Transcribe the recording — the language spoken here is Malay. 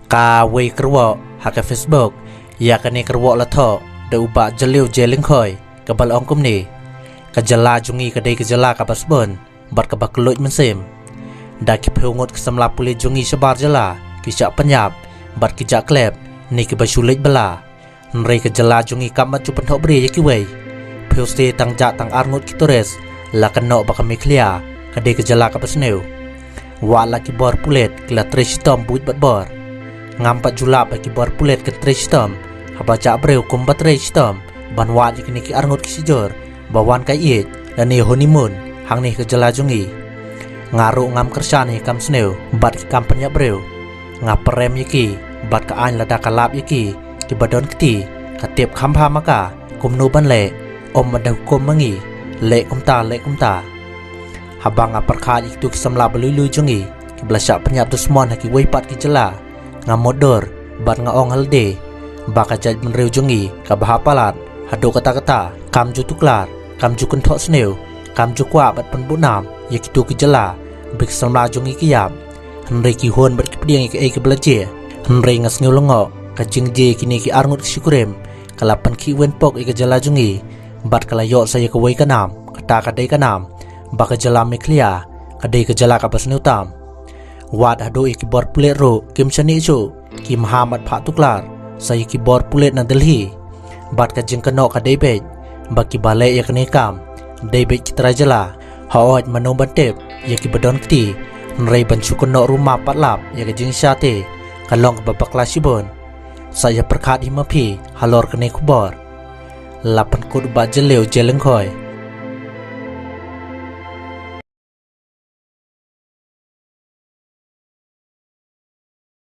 Ka wei kerwo haka Facebook ya kane kerwo la tho de uba jeliu jeling khoi ka bal ongkum ni ka jala jungi ka dei ka jala ka basbon bat ka bakluj mensem da ki phungot ka samla puli jungi sebar jala ki jak penyap bat ki jak klep ni ki basulit bala nrei ka jala jungi kamat chu penthok bri ki wei pheuste tang ja tang arngut ki tores la kanno ba ka miklia ka dei ka jala ka basneu wa la ki bor pulet kla trestom buit bat bor ngampat julap bagi bor pulet ke trestom haba jak breu kumbat trestom banwa jikini ki arngut ki sijor bawan kai it dan ni honeymoon hang ni ke jala jungi ngaru ngam kersan hi kam sneu bat ki kampanya breu ngaprem yiki bat ka an lada kalap yiki ki badon kti katep khampa maka kumnu ban le om madaw kum mangi le kumta habang aparkha itu ki samla belulu jungi ki blasya penyap dusmon haki weipat ki jela ngamodor bat ngaong halde baka jaj menreu jungi ka bahapalat hado kata-kata kam ju tuklar kam ju kenthok sneu kam ju kwa bat penbunam ye kitu ki jela bik samla jungi ki yap henrei ki hon bat ki pdiang ki ke belaje henrei ngas ngeu lengo ka jingje kini ki arngut ki sikurem kalapan ki wen pok ke jela jungi bat kala yo saya ke wei kanam kata ka dei kanam baka jela meklia ka dei ke jela ka basneu tam Wad hado iki bor pulet ro kim chani chu ki Muhammad Pak Tuklar saya ki bor pulet na Delhi bat ka jing kano ka debet baki bale ya kene kam debet kita rajala haot mano bantep ya ki badon kti nrei banchu kano rumah patlap ya ka jing syate kalong ka babakla sibon saya perkhat himapi halor kene kubor lapan kud ba jeleu jeleng khoi